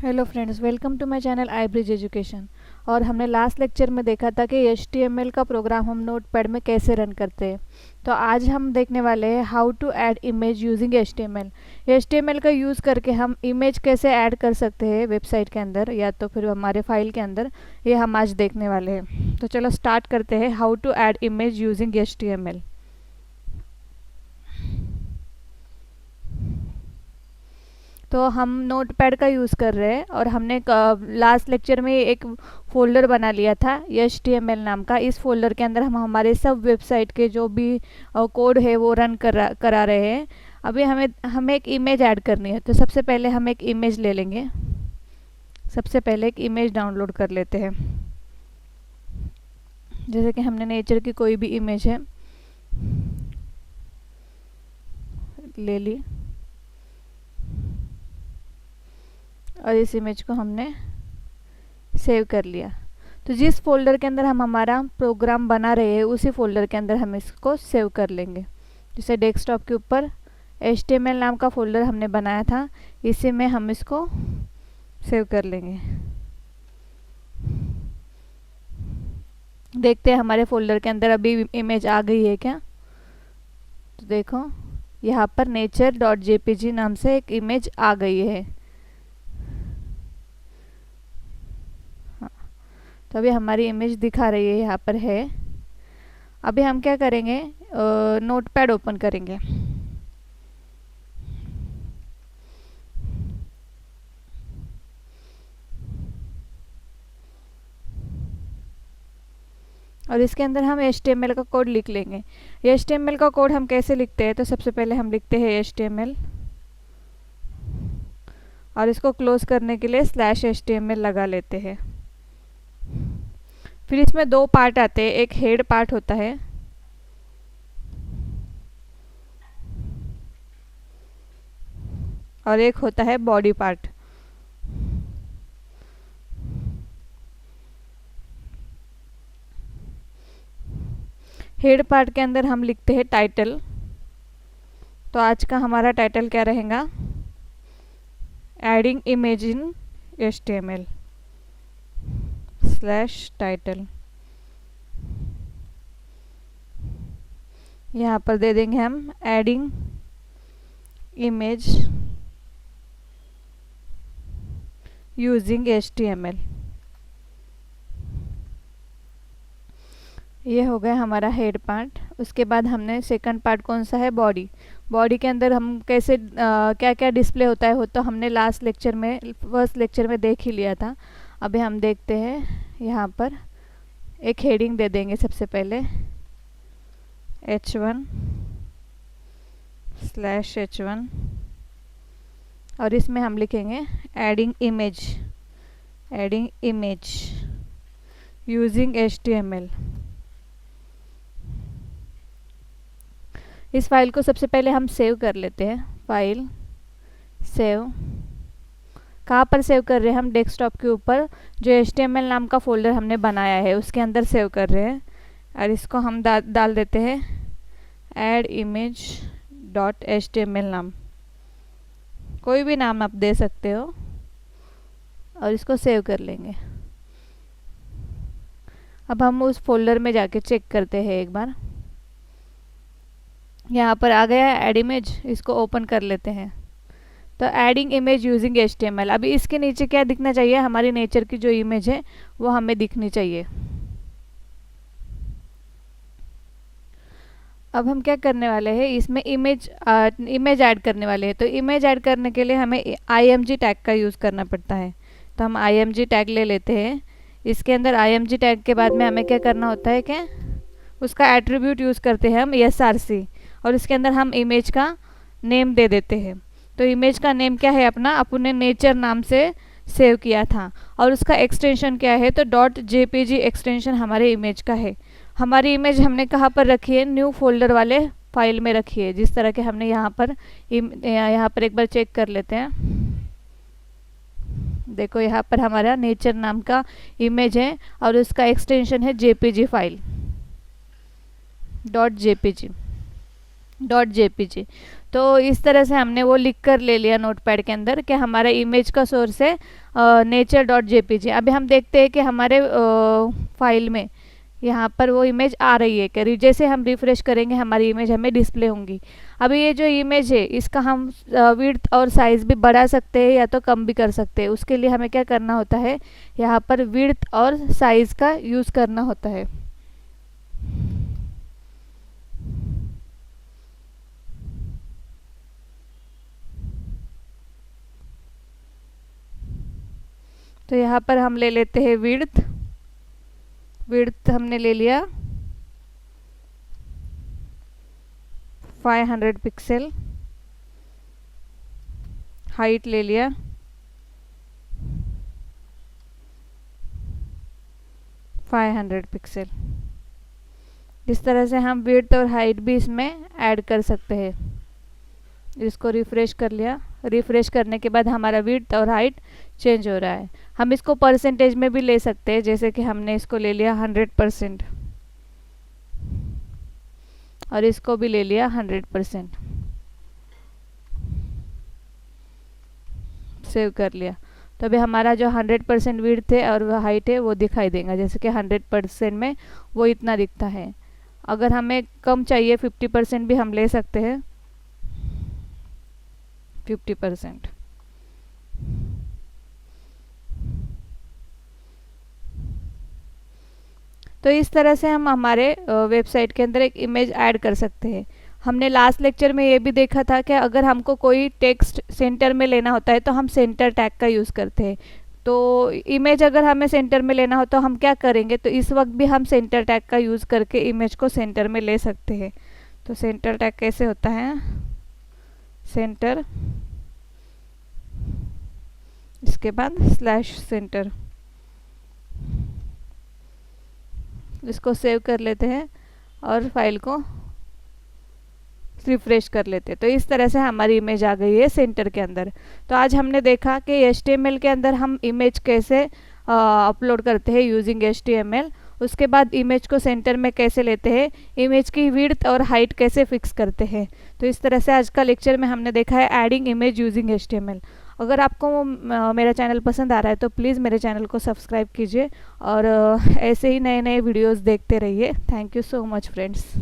Hello friends, welcome to my channel iBridge education. और हमने last lecture में देखा था कि HTML का प्रोग्राम हम नोटपैड में कैसे रन करते हैं। तो आज हम देखने वाले हैं how to add image using HTML का यूज़ करके हम इमेज कैसे ऐड कर सकते हैं वेबसाइट के अंदर या तो फिर हमारे फाइल के अंदर, ये हम आज देखने वाले हैं। तो चलो स्टार्ट करते हैं how to add image using HTML। तो हम नोटपैड का यूज़ कर रहे हैं और हमने लास्ट लेक्चर में एक फ़ोल्डर बना लिया था HTML नाम का। इस फोल्डर के अंदर हम हमारे सब वेबसाइट के जो भी कोड है वो रन करा रहे हैं। अभी हमें एक इमेज ऐड करनी है, तो सबसे पहले हम एक इमेज ले लेंगे। सबसे पहले एक इमेज डाउनलोड कर लेते हैं। जैसे कि हमने नेचर की कोई भी इमेज है ले ली और इस इमेज को हमने सेव कर लिया। तो जिस फोल्डर के अंदर हम हमारा प्रोग्राम बना रहे हैं उसी फोल्डर के अंदर हम इसको सेव कर लेंगे। जैसे डेस्कटॉप के ऊपर HTML नाम का फोल्डर हमने बनाया था, इसी में हम इसको सेव कर लेंगे। देखते हैं हमारे फोल्डर के अंदर अभी इमेज आ गई है क्या। तो देखो यहाँ पर nature.jpg नाम से एक इमेज आ गई है। तो अभी हमारी इमेज दिखा रही है, यहाँ पर है। अभी हम क्या करेंगे, नोटपैड ओपन करेंगे। और इसके अंदर हम HTML का कोड लिख लेंगे। HTML का कोड हम कैसे लिखते हैं, तो सबसे पहले हम लिखते हैं HTML और इसको क्लोज करने के लिए /HTML लगा लेते हैं। फिर इसमें दो पार्ट आते हैं, एक हेड पार्ट होता है और एक होता है बॉडी पार्ट। हेड पार्ट के अंदर हम लिखते हैं टाइटल। तो आज का हमारा टाइटल क्या रहेगा, adding image in HTML /title. यहाँ पर दे देंगे हम एडिंग इमेज यूजिंग HTML। ये हो गया हमारा हेड पार्ट। उसके बाद हमने सेकंड पार्ट कौन सा है, बॉडी। बॉडी के अंदर हम कैसे क्या क्या डिस्प्ले होता है, तो हमने लास्ट लेक्चर में फर्स्ट लेक्चर में देख ही लिया था। अभी हम देखते हैं, यहाँ पर एक हेडिंग दे देंगे सबसे पहले H1 /H1 और इसमें हम लिखेंगे एडिंग इमेज यूजिंग HTML। इस फाइल को सबसे पहले हम सेव कर लेते हैं। फाइल सेव, कहाँ पर सेव कर रहे हैं हम, डेस्कटॉप के ऊपर जो HTML नाम का फोल्डर हमने बनाया है उसके अंदर सेव कर रहे हैं। और इसको हम डाल देते हैं ऐड इमेज .html नाम, कोई भी नाम आप दे सकते हो और इसको सेव कर लेंगे। अब हम उस फोल्डर में जाके चेक करते हैं एक बार। यहाँ पर आ गया ऐड इमेज, इसको ओपन कर लेते हैं। तो एडिंग इमेज यूजिंग HTML, अभी इसके नीचे क्या दिखना चाहिए, हमारी नेचर की जो इमेज है वो हमें दिखनी चाहिए। अब हम क्या करने वाले हैं, इसमें इमेज ऐड करने वाले हैं। तो इमेज ऐड करने के लिए हमें img टैग का यूज़ करना पड़ता है। तो हम img टैग ले लेते हैं। इसके अंदर img टैग के बाद में हमें क्या करना होता है, क्या उसका एट्रीब्यूट यूज़ करते हैं हम src और इसके अंदर हम इमेज का नेम दे देते हैं। तो इमेज का नेम क्या है, अपने नेचर नाम से सेव किया था और उसका एक्सटेंशन क्या है, तो .jpg एक्सटेंशन हमारे इमेज का है। हमारी इमेज हमने कहाँ पर रखी है, न्यू फोल्डर वाले फाइल में रखी है, जिस तरह के हमने यहाँ पर एक बार चेक कर लेते हैं। देखो यहाँ पर हमारा नेचर नाम का इमेज है और उसका एक्सटेंशन है JPG फाइल .jpg। तो इस तरह से हमने वो लिख कर ले लिया नोटपैड के अंदर कि हमारा इमेज का सोर्स है nature.jpg। अभी हम देखते हैं कि हमारे फाइल में यहाँ पर वो इमेज आ रही है कि जैसे हम रिफ़्रेश करेंगे हमारी इमेज हमें डिस्प्ले होंगी। अभी ये जो इमेज है इसका हम विड्थ और साइज़ भी बढ़ा सकते हैं या तो कम भी कर सकते हैं। उसके लिए हमें क्या करना होता है, यहाँ पर विड्थ और साइज़ का यूज़ करना होता है। तो यहाँ पर हम ले लेते हैं विड्थ। विड्थ हमने ले लिया 500 पिक्सल, हाइट ले लिया 500 पिक्सल। इस तरह से हम विड्थ और हाइट भी इसमें ऐड कर सकते हैं। इसको रिफ़्रेश कर लिया। रिफ़्रेश करने के बाद हमारा विड्थ और हाइट चेंज हो रहा है। हम इसको परसेंटेज में भी ले सकते हैं, जैसे कि हमने इसको ले लिया 100% और इसको भी ले लिया 100%। सेव कर लिया। तो अभी हमारा जो 100% विड्थ है और वह हाइट है वो दिखाई देगा, जैसे कि 100% में वो इतना दिखता है। अगर हमें कम चाहिए 50% भी हम ले सकते हैं, 50%। तो इस तरह से हम हमारे वेबसाइट के अंदर एक इमेज ऐड कर सकते हैं। हमने लास्ट लेक्चर में ये भी देखा था कि अगर हमको कोई टेक्स्ट सेंटर में लेना होता है तो हम सेंटर टैग का यूज़ करते हैं। तो इमेज अगर हमें सेंटर में लेना हो तो हम क्या करेंगे, तो इस वक्त भी हम सेंटर टैग का यूज़ करके इमेज को सेंटर में ले सकते हैं। तो सेंटर टैग कैसे होता है, सेंटर, इसके बाद /सेंटर। इसको सेव कर लेते हैं और फाइल को रिफ्रेश कर लेते हैं। तो इस तरह से हमारी इमेज आ गई है सेंटर के अंदर। तो आज हमने देखा कि HTML के अंदर हम इमेज कैसे अपलोड करते हैं यूजिंग HTML। उसके बाद इमेज को सेंटर में कैसे लेते हैं, इमेज की विड्थ और हाइट कैसे फिक्स करते हैं। तो इस तरह से आज का लेक्चर में हमने देखा है एडिंग इमेज यूजिंग HTML। अगर आपको मेरा चैनल पसंद आ रहा है तो प्लीज़ मेरे चैनल को सब्सक्राइब कीजिए और ऐसे ही नए नए वीडियोस देखते रहिए। Thank you so much friends.